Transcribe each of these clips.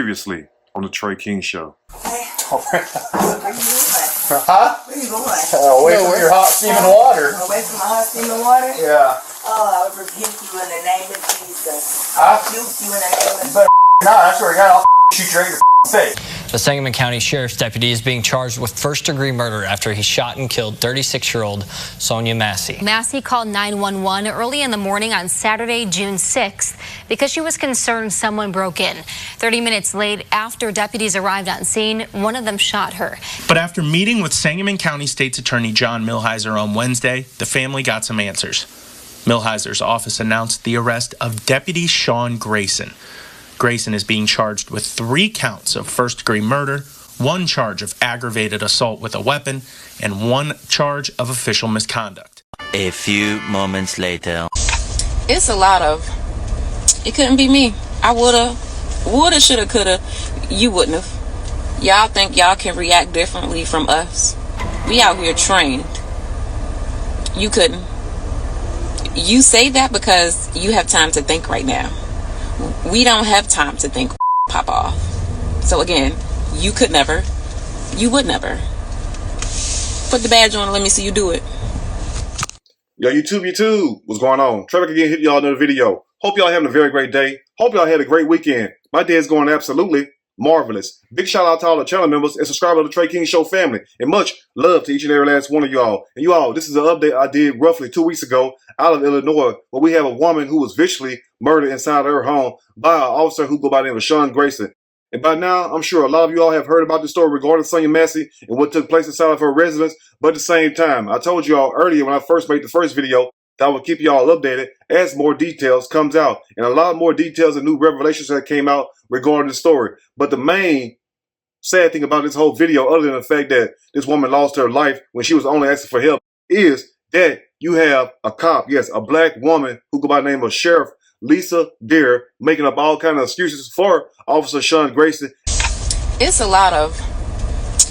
Previously on the Trey King Show. Hey, where you going? Huh? Where you going? Away from your hot steaming water. Away from my hot steaming water? Yeah. Oh, I rebuke you in the name of Jesus. I rebuke you in the name of Jesus. Nah, I swear to God, I'll shoot you right in your face. The Sangamon County Sheriff's deputy is being charged with first-degree murder after he shot and killed 36-year-old Sonya Massey. Massey called 911 early in the morning on Saturday, June 6th, because she was concerned someone broke in. 30 minutes late, after deputies arrived on scene, one of them shot her. But after meeting with Sangamon County State's Attorney John Milhiser on Wednesday, the family got some answers. Milhiser's office announced the arrest of Deputy Sean Grayson. Grayson is being charged with 3 counts of first-degree murder, 1 charge of aggravated assault with a weapon, and 1 charge of official misconduct. A few moments later. It's a lot of, it couldn't be me. I woulda, shoulda, coulda. You wouldn't have. Y'all think y'all can react differently from us? We out here trained. You couldn't. You say that because you have time to think right now. We don't have time to think pop off. So again, you could never. You would never. Put the badge on and let me see you do it. Yo, YouTube, what's going on? Trey back again, hit y'all another video. Hope y'all having a very great day. Hope y'all had a great weekend. My day is going absolutely marvelous. Big shout out to all the channel members and subscribers of the Trey King Show family. And much love to each and every last one of y'all. And you all, this is an update I did roughly 2 weeks ago out of Illinois, where we have a woman who was viciously murdered inside her home by an officer who go by the name of Sean Grayson. And by now, I'm sure a lot of you all have heard about the story regarding Sonya Massey and what took place inside of her residence. But at the same time, I told you all earlier when I first made the first video that I would keep y'all updated as more details comes out. And a lot more details and new revelations that came out regarding the story. But the main sad thing about this whole video, other than the fact that this woman lost her life when she was only asking for help, is that you have a cop, yes, a black woman who go by the name of Sheriff Lisa Deer, making up all kind of excuses for Officer Sean Grayson. It's a lot of,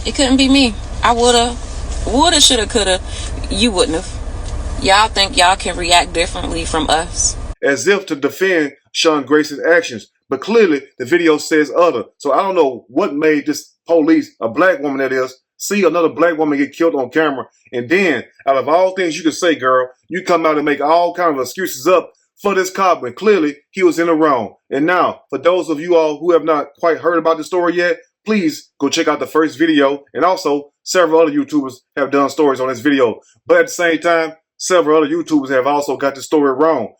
it couldn't be me. I woulda, shoulda, coulda. You wouldn't have. Y'all think y'all can react differently from us? As if to defend Sean Grayson's actions. But clearly, the video says other. So I don't know what made this police, a black woman that is, see another black woman get killed on camera. And then, out of all things you could say, girl, you come out and make all kind of excuses up for this cop when clearly he was in the wrong. And now, for those of you all who have not quite heard about the story yet, please go check out the first video. And also, several other YouTubers have done stories on this video. But at the same time, several other YouTubers have also got the story wrong.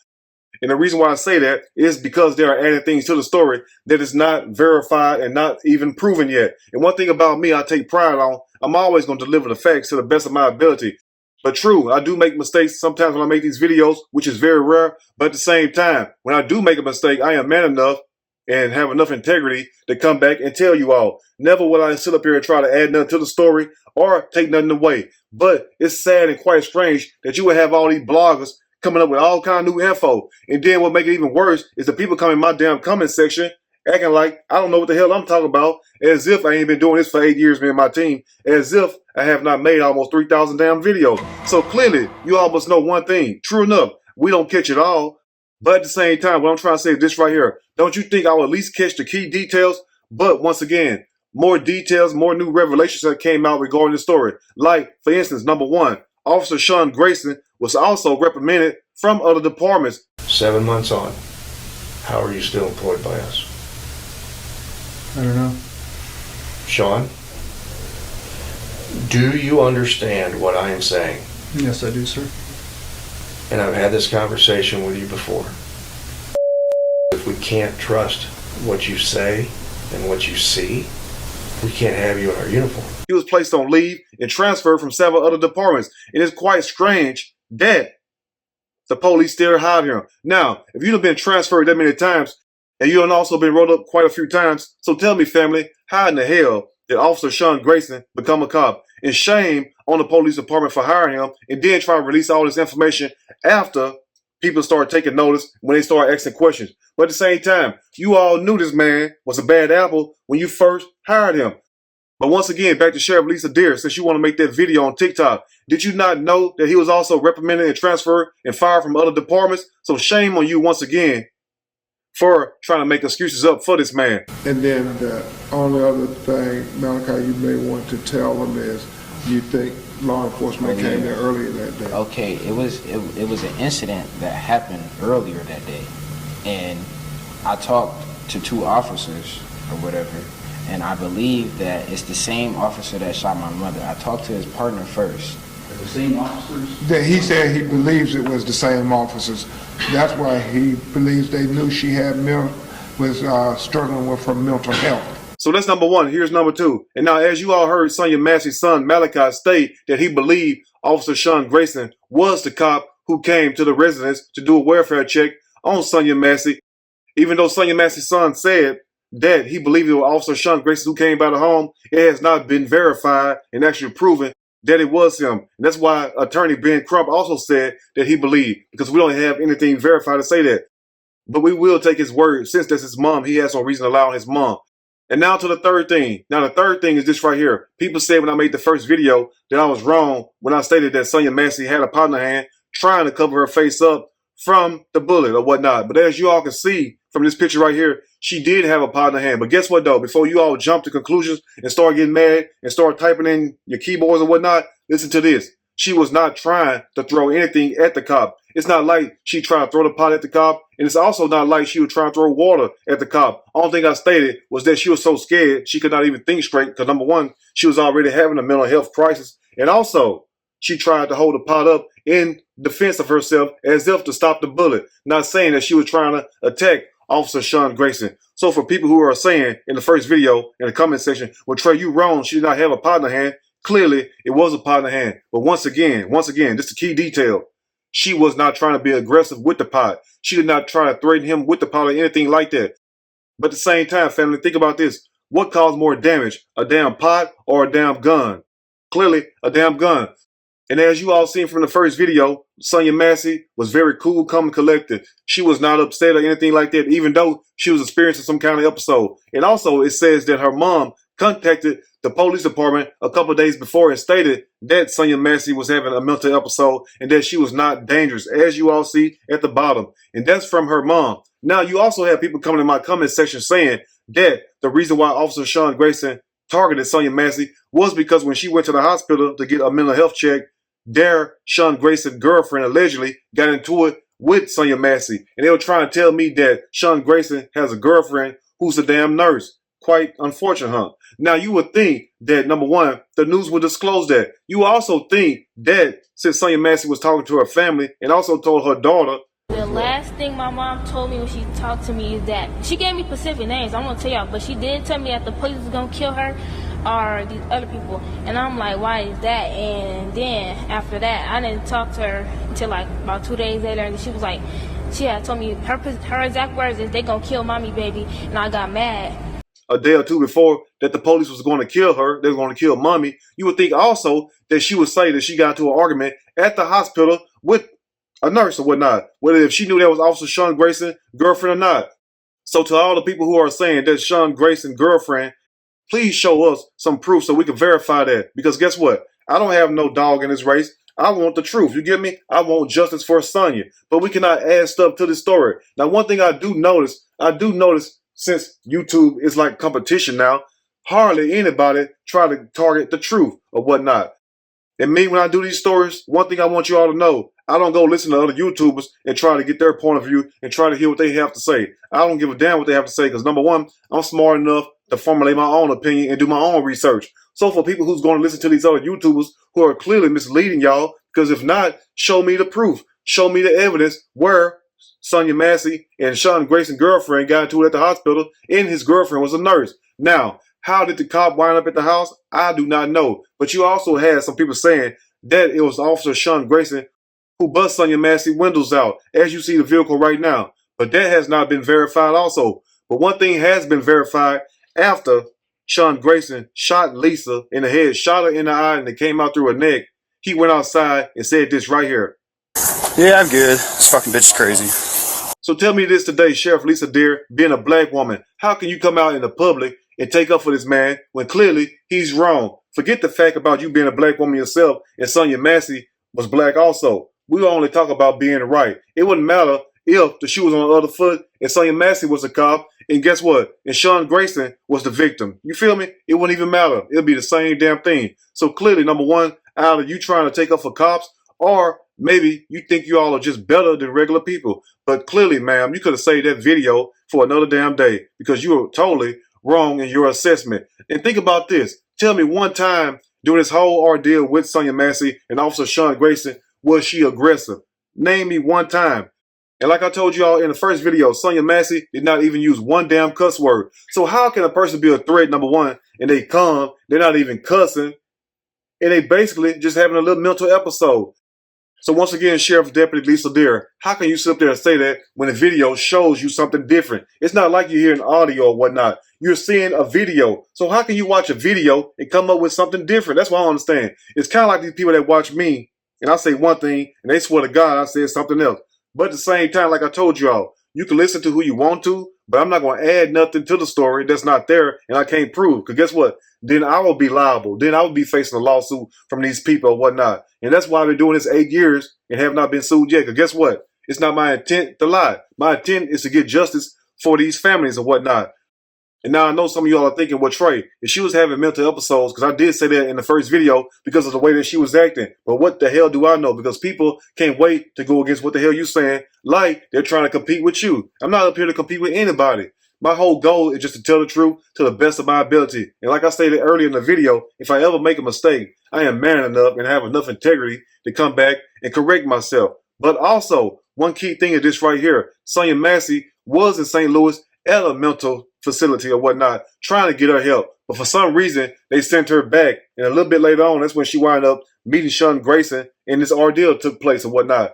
And the reason why I say that is because they are adding things to the story that is not verified and not even proven yet. And one thing about me I take pride on, I'm always going to deliver the facts to the best of my ability. But true, I do make mistakes sometimes when I make these videos, which is very rare. But at the same time, when I do make a mistake, I am man enough and have enough integrity to come back and tell you all. Never will I sit up here and try to add nothing to the story or take nothing away. But it's sad and quite strange that you would have all these bloggers coming up with all kind of new info. And then what make it even worse is the people come in my damn comment section acting like I don't know what the hell I'm talking about, as if I ain't been doing this for 8 years, me and my team, as if I have not made almost 3,000 damn videos. So clearly, you all must know one thing. True enough, we don't catch it all. But at the same time, what I'm trying to say is this right here. Don't you think I will at least catch the key details? But once again, more details, more new revelations that came out regarding the story. Like, for instance, number 1, Officer Sean Grayson was also reprimanded from other departments. 7 months on, how are you still employed by us? I don't know. Sean, do you understand what I am saying? Yes, I do, sir. And I've had this conversation with you before. If we can't trust what you say and what you see, we can't have you in our uniform. He was placed on leave and transferred from several other departments. It is quite strange that the police still hide him. Now, if you've been transferred that many times, and you have also been rolled up quite a few times, so tell me, family, how in the hell did Officer Sean Grayson become a cop? And shame on the police department for hiring him and then try to release all this information after people start taking notice when they start asking questions. But at the same time, you all knew this man was a bad apple when you first hired him. But once again, back to Sheriff Lisa Deer, since you want to make that video on TikTok, did you not know that he was also reprimanded and transferred and fired from other departments? So shame on you once again for trying to make excuses up for this man. And then the only other thing, Malachi, you may want to tell them is you think law enforcement came there earlier that day. Okay, it was an incident that happened earlier that day, and I talked to 2 officers or whatever, and I believe that it's the same officer that shot my mother. I talked to his partner first. The same officers? That he said he believes it was the same officers. That's why he believes they knew she had was struggling with her mental health. So that's number one. Here's number two. And now, as you all heard Sonya Massey's son, Malachi, state that he believed Officer Sean Grayson was the cop who came to the residence to do a welfare check on Sonya Massey, even though Sonya Massey's son said that he believed it was Officer Sean Grayson who came by the home. It has not been verified and actually proven that it was him. And that's why attorney Ben Crump also said that he believed, because we don't have anything verified to say that. But we will take his word. Since that's his mom, he has no reason to lie on his mom. And now to the third thing. Now the third thing is this right here. People said when I made the first video that I was wrong when I stated that Sonya Massey had a pot in her hand trying to cover her face up from the bullet or whatnot. But as you all can see from this picture right here, she did have a pot in her hand. But guess what though? Before you all jump to conclusions and start getting mad and start typing in your keyboards and whatnot, listen to this. She was not trying to throw anything at the cop. It's not like she tried to throw the pot at the cop. And it's also not like she was trying to throw water at the cop. Only thing I stated was that she was so scared she could not even think straight. Because number one, she was already having a mental health crisis. And also, she tried to hold the pot up in defense of herself as if to stop the bullet. Not saying that she was trying to attack Officer Sean Grayson. So for people who are saying in the first video, in the comment section, well, Trey, you wrong. She did not have a pot in her hand. Clearly, it was a pot in her hand. But once again, this is the key detail. She was not trying to be aggressive with the pot. She did not try to threaten him with the pot or anything like that. But at the same time, family, think about this. What caused more damage, a damn pot or a damn gun? Clearly, a damn gun. And as you all seen from the first video, Sonya Massey was very cool, calm, and collected. She was not upset or anything like that, even though she was experiencing some kind of episode. And also, it says that her mom contacted the police department a couple of days before and stated that Sonya Massey was having a mental episode and that she was not dangerous, as you all see at the bottom. And that's from her mom. Now, you also have people coming in my comment section saying that the reason why Officer Sean Grayson targeted Sonya Massey was because when she went to the hospital to get a mental health check, there Sean Grayson's girlfriend allegedly got into it with Sonya Massey. And they were trying to tell me that Sean Grayson has a girlfriend who's a damn nurse. Quite unfortunate, huh? Now, you would think that, number one, the news would disclose that. You also think that since Sonya Massey was talking to her family and also told her daughter. The last thing my mom told me when she talked to me is that she gave me specific names. I'm going to tell y'all, but she did tell me that the police was going to kill her or these other people. And I'm like, why is that? And then after that, I didn't talk to her until like about 2 days later. And she was like, she had told me her exact words is they going to kill mommy, baby. And I got mad. A day or two before that the police was going to kill her, they were going to kill mommy. You would think also that she would say that she got into an argument at the hospital with a nurse or whatnot, whether if she knew that was Officer Sean Grayson's girlfriend or not. So to all the people who are saying that's Sean Grayson's girlfriend, please show us some proof so we can verify that. Because guess what? I don't have no dog in this race. I want the truth. You get me? I want justice for Sonya. But we cannot add stuff to this story. Now, one thing I do notice since YouTube is like competition now, hardly anybody try to target the truth or whatnot. And me, when I do these stories, one thing I want you all to know, I don't go listen to other YouTubers and try to get their point of view and try to hear what they have to say. I don't give a damn what they have to say because, number one, I'm smart enough to formulate my own opinion and do my own research. So for people who's going to listen to these other YouTubers who are clearly misleading y'all, because if not, show me the proof. Show me the evidence where Sonya Massey and Sean Grayson's girlfriend got into it at the hospital, and his girlfriend was a nurse. Now, how did the cop wind up at the house? I do not know. But you also had some people saying that it was Officer Sean Grayson who bust Sonya Massey windows out, as you see the vehicle right now. But that has not been verified also. But one thing has been verified after Sean Grayson shot Lisa in the head, shot her in the eye, and it came out through her neck. He went outside and said this right here. Yeah, I'm good. This fucking bitch is crazy. So tell me this today, Sheriff Lisa Deer, being a black woman, how can you come out in the public and take up for this man when clearly he's wrong? Forget the fact about you being a black woman yourself and Sonya Massey was black also. We only talk about being right. It wouldn't matter if the shoe was on the other foot and Sonya Massey was the cop, and guess what? And Sean Grayson was the victim. You feel me? It wouldn't even matter. It'll be the same damn thing. So clearly, number one, either you trying to take up for cops, or maybe you think you all are just better than regular people. But clearly, ma'am, you could have saved that video for another damn day because you were totally wrong in your assessment. And think about this. Tell me one time during this whole ordeal with Sonya Massey and Officer Sean Grayson, was she aggressive? Name me one time. And like I told you all in the first video, Sonya Massey did not even use one damn cuss word. So how can a person be a threat, number one, and they come, they're not even cussing, and they basically just having a little mental episode? So once again, Sheriff Deputy Lisa Deer, how can you sit up there and say that when the video shows you something different? It's not like you're hearing audio or whatnot. You're seeing a video. So how can you watch a video and come up with something different? That's what I don't understand. It's kind of like these people that watch me, and I say one thing, and they swear to God I said something else. But at the same time, like I told you all, you can listen to who you want to, but I'm not going to add nothing to the story that's not there and I can't prove. Because guess what? Then I will be liable. Then I will be facing a lawsuit from these people or whatnot. And that's why I've been doing this 8 years and have not been sued yet. Because guess what? It's not my intent to lie. My intent is to get justice for these families and whatnot. And now I know some of y'all are thinking, well, Trey, if she was having mental episodes, because I did say that in the first video because of the way that she was acting. But what the hell do I know? Because people can't wait to go against what the hell you saying, like they're trying to compete with you. I'm not up here to compete with anybody. My whole goal is just to tell the truth to the best of my ability. And like I stated earlier in the video, if I ever make a mistake, I am man enough and have enough integrity to come back and correct myself. But also, one key thing is this right here. Sonya Massey was in St. Louis at a mental facility or whatnot, trying to get her help. But for some reason, they sent her back. And a little bit later on, that's when she wound up meeting Sean Grayson and this ordeal took place and whatnot.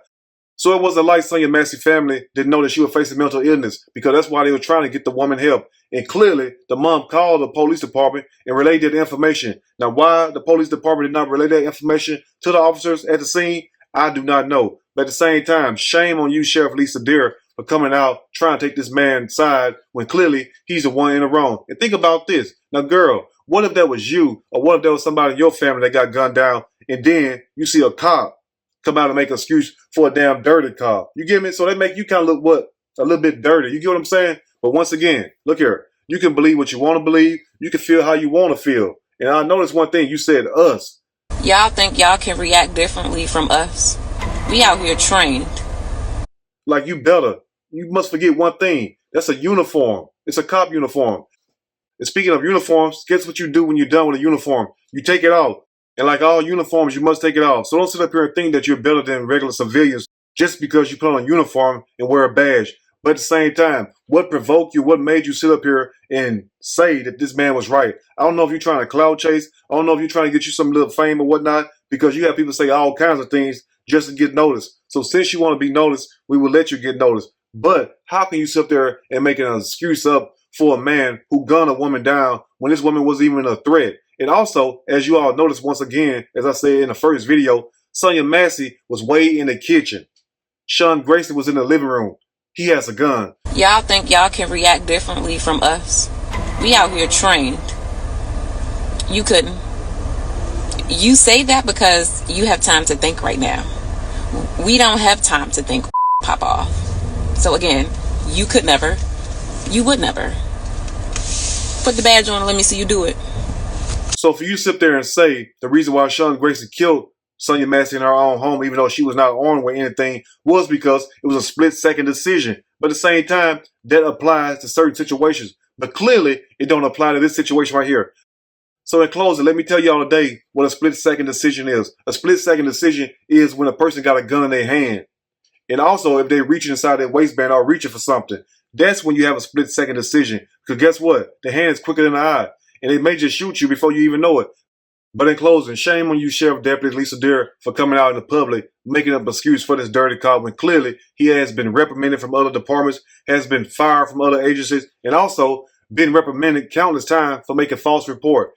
So it wasn't like Sonya Massey family didn't know that she was facing mental illness, because that's why they were trying to get the woman help. And clearly, the mom called the police department and relayed that information. Now, why the police department did not relay that information to the officers at the scene, I do not know. But at the same time, shame on you, Sheriff Lisa Deer, for coming out trying to take this man's side when clearly he's the one in the wrong. And think about this. Now, girl, what if that was you, or what if that was somebody in your family that got gunned down, and then you see a cop come out and make an excuse for a damn dirty cop? You get me? So they make you kind of look what? A little bit dirty. You get what I'm saying? But once again, look here. You can believe what you want to believe. You can feel how you want to feel. And I noticed one thing you said, us. Y'all think y'all can react differently from us? We out here trained. Like you better. You must forget one thing. That's a uniform. It's a cop uniform. And speaking of uniforms, guess what you do when you're done with a uniform? You take it off. And like all uniforms, you must take it off. So don't sit up here and think that you're better than regular civilians just because you put on a uniform and wear a badge. But at the same time, what provoked you? What made you sit up here and say that this man was right? I don't know if you're trying to cloud chase. I don't know if you're trying to get you some little fame or whatnot, because you have people say all kinds of things just to get noticed. So since you want to be noticed, we will let you get noticed. But how can you sit there and make an excuse up for a man who gunned a woman down when this woman wasn't even a threat? And also, as you all noticed once again, as I said in the first video, Sonya Massey was way in the kitchen. Sean Grayson was in the living room. He has a gun. Y'all think y'all can react differently from us? We out here trained. You couldn't. You say that because you have time to think right now. We don't have time to think, pop off. So again, you could never. You would never. Put the badge on and let me see you do it. So for you to sit there and say the reason why Sean Grayson killed Sonya Massey in her own home, even though she was not armed with anything, was because it was a split-second decision. But at the same time, that applies to certain situations. But clearly, it don't apply to this situation right here. So in closing, let me tell y'all today what a split-second decision is. A split-second decision is when a person got a gun in their hand. And also, if they're reaching inside their waistband or reaching for something, that's when you have a split-second decision. Because guess what? The hand is quicker than the eye. And they may just shoot you before you even know it. But in closing, shame on you, Sheriff Deputy Lisa Deer, for coming out in the public, making up an excuse for this dirty cop when clearly he has been reprimanded from other departments, has been fired from other agencies, and also been reprimanded countless times for making false report.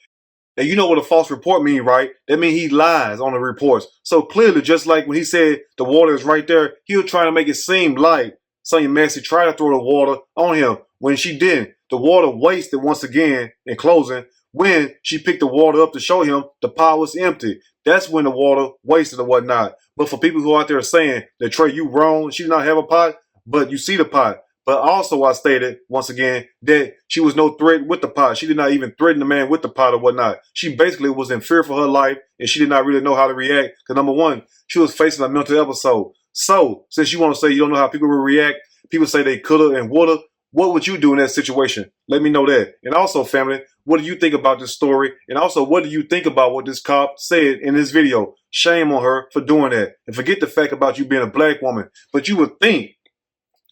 And you know what a false report means, right? That means he lies on the reports. So clearly, just like when he said the water is right there, he was trying to make it seem like Sonya Massey tried to throw the water on him when she didn't. The water wasted once again, in closing, when she picked the water up to show him the pot was empty. That's when the water wasted and whatnot. But for people who are out there saying that, Trey, you wrong, she did not have a pot, but you see the pot. But also I stated, once again, that she was no threat with the pot. She did not even threaten the man with the pot or whatnot. She basically was in fear for her life, and she did not really know how to react. Because number one, she was facing a mental episode. So, since you want to say you don't know how people will react, people say they coulda and woulda, what would you do in that situation? Let me know that. And also, family, what do you think about this story? And also, what do you think about what this cop said in this video? Shame on her for doing that. And forget the fact about you being a black woman. But you would think,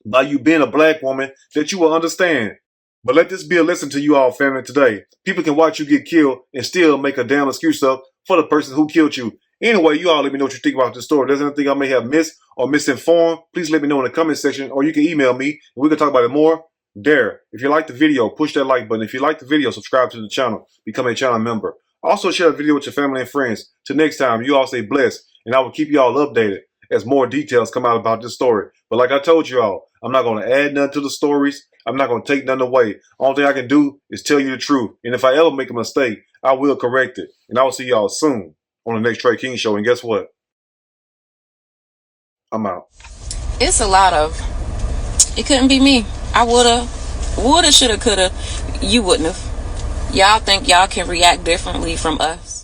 by you being a black woman, that you will understand. But let this be a lesson to you all, family, today. People can watch you get killed and still make a damn excuse up for the person who killed you. Anyway, you all let me know what you think about this story. If there's anything I may have missed or misinformed, please let me know in the comment section, or you can email me and we can talk about it more there. If you like the video, push that like button. If you like the video, subscribe to the channel. Become a channel member. Also, share the video with your family and friends. Till next time, you all stay blessed, and I will keep you all updated as more details come out about this story. But like I told you all, I'm not going to add nothing to the stories. I'm not going to take nothing away. Only thing I can do is tell you the truth. And if I ever make a mistake, I will correct it. And I will see y'all soon on the next Trey King Show. And guess what? I'm out. It's a lot of, it couldn't be me. I woulda, shoulda, coulda. You wouldn't have. Y'all think y'all can react differently from us.